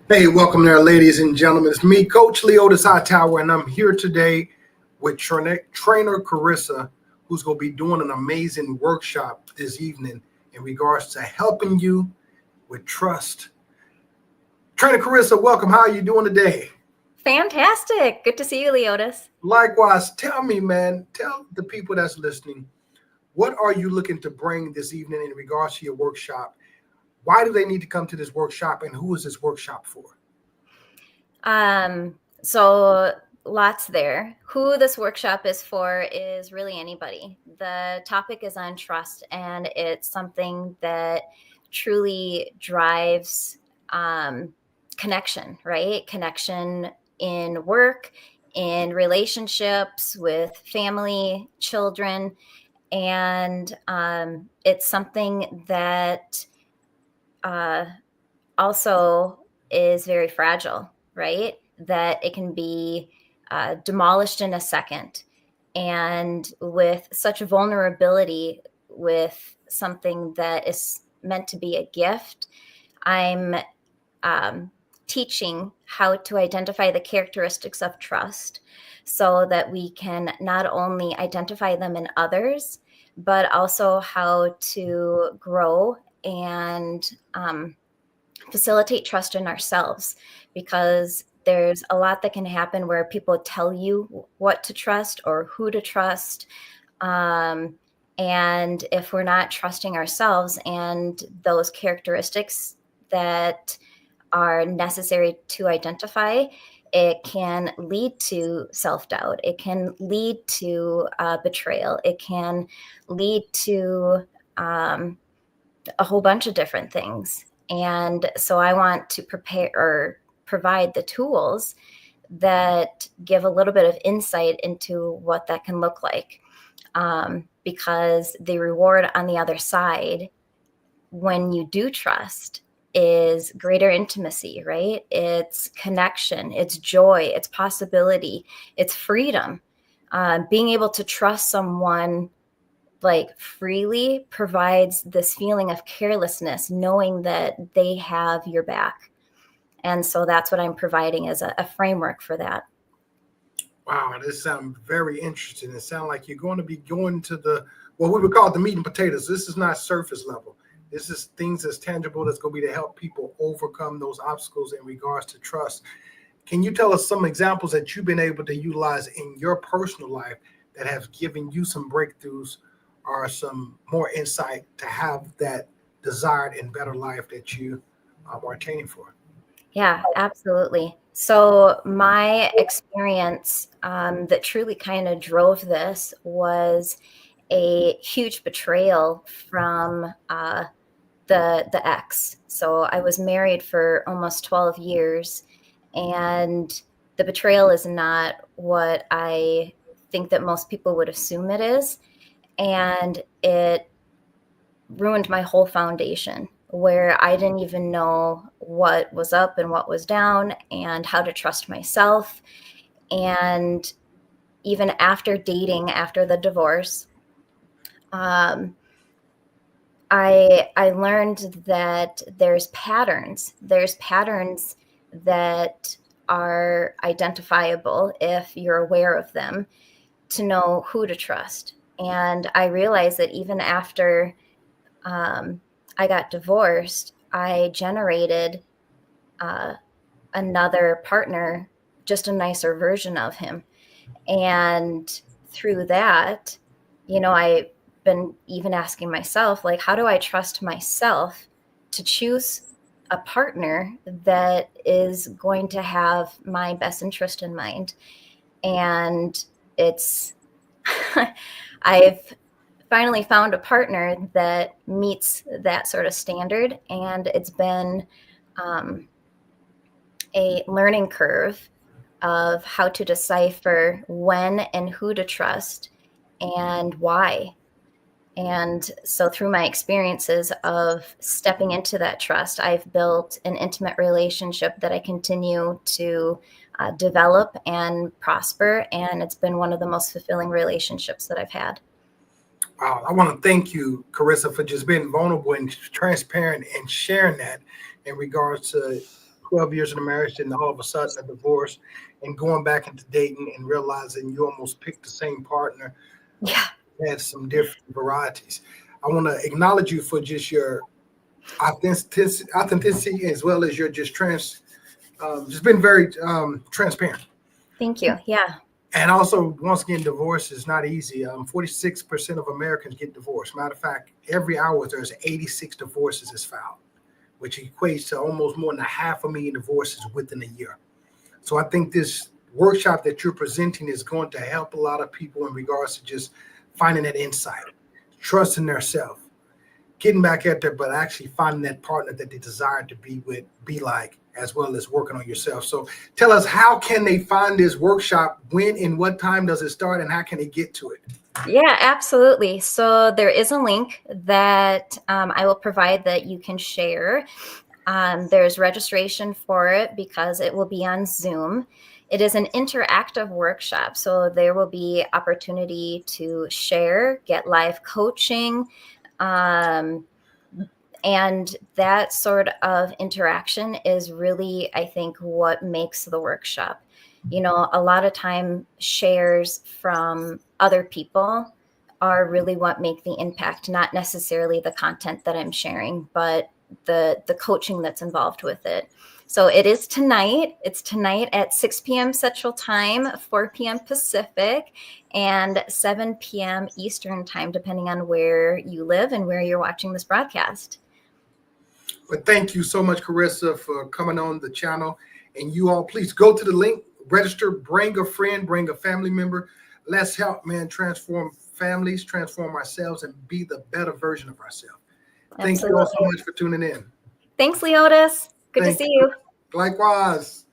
Hey, welcome there, ladies and gentlemen. It's me, Coach Leotis Hightower, and I'm here today with trainer Carissa, who's going to be doing an amazing workshop this evening in regards to helping you with trust. Trainer Carissa, welcome. How are you doing today? Fantastic. Good to see you, Leotis. Likewise, tell me, man, tell the people that's listening, what are you looking to bring this evening in regards to your workshop? Why do they need to come to this workshop, and who is this workshop for? So lots there. Who this workshop is for is really anybody. The topic is on trust, and it's something that truly drives connection, right? Connection in work, in relationships with family, children, and it's something that also is very fragile, right? That it can be demolished in a second. And with such vulnerability, with something that is meant to be a gift, I'm teaching how to identify the characteristics of trust so that we can not only identify them in others, but also how to grow and facilitate trust in ourselves, because there's a lot that can happen where people tell you what to trust or who to trust. And if we're not trusting ourselves and those characteristics that are necessary to identify, it can lead to self-doubt. It can lead to betrayal. It can lead to a whole bunch of different things. And so I want to prepare or provide the tools that give a little bit of insight into what that can look like. Because the reward on the other side, when you do trust, is greater intimacy, right? It's connection, it's joy, it's possibility, it's freedom. Being able to trust someone like freely provides this feeling of carelessness, knowing that they have your back. And so that's what I'm providing as a framework for that. Wow, this sounds very interesting. It sounds like you're going to be going to what we would call the meat and potatoes. This is not surface level. This is things that's tangible that's going to be to help people overcome those obstacles in regards to trust. Can you tell us some examples that you've been able to utilize in your personal life that have given you some breakthroughs or some more insight to have that desired and better life that you are attaining for? Yeah, absolutely. So my experience that truly kind of drove this was a huge betrayal from the ex. So I was married for almost 12 years, and the betrayal is not what I think that most people would assume it is. And it ruined my whole foundation, where I didn't even know what was up and what was down and how to trust myself. And even after dating, after the divorce, I learned that there's patterns. There's patterns that are identifiable if you're aware of them, to know who to trust. And I realized that even after I got divorced, I generated another partner, just a nicer version of him. And through that, I've been even asking myself, like, how do I trust myself to choose a partner that is going to have my best interest in mind? And I've finally found a partner that meets that sort of standard. And it's been a learning curve of how to decipher when and who to trust and why. And so through my experiences of stepping into that trust, I've built an intimate relationship that I continue to develop and prosper. And it's been one of the most fulfilling relationships that I've had. Wow, I want to thank you, Carissa, for just being vulnerable and transparent and sharing that in regards to 12 years in a marriage, and all of a sudden a divorce, and going back into dating and realizing you almost picked the same partner, Yeah. had some different varieties. I want to acknowledge you for just your authenticity as well as your just been very transparent. Thank you. Yeah. And also, once again, divorce is not easy. 46% of Americans get divorced. Matter of fact, every hour there's 86 divorces is filed, which equates to almost more than 500,000 divorces within a year. So I think this workshop that you're presenting is going to help a lot of people in regards to just finding that insight, trusting themselves, getting back at there, but actually finding that partner that they desire to be with, be like, as well as working on yourself. So tell us, how can they find this workshop? When and what time does it start, and how can they get to it? Yeah, absolutely. So there is a link that I will provide that you can share. There's registration for it because it will be on Zoom. It is an interactive workshop, so there will be opportunity to share, get live coaching, and that sort of interaction is really, I think, what makes the workshop. You know, a lot of time shares from other people are really what make the impact, not necessarily the content that I'm sharing, but the coaching that's involved with it. So it is tonight. It's tonight at 6 p.m. Central Time, 4 p.m. Pacific, and 7 p.m. Eastern Time, depending on where you live and where you're watching this broadcast. But thank you so much, Carissa, for coming on the channel. And you all, please go to the link, register, bring a friend, bring a family member. Let's help, man, transform families, transform ourselves, and be the better version of ourselves. Thank you all so much for tuning in. Thanks, Leotis. Good to see you. Likewise.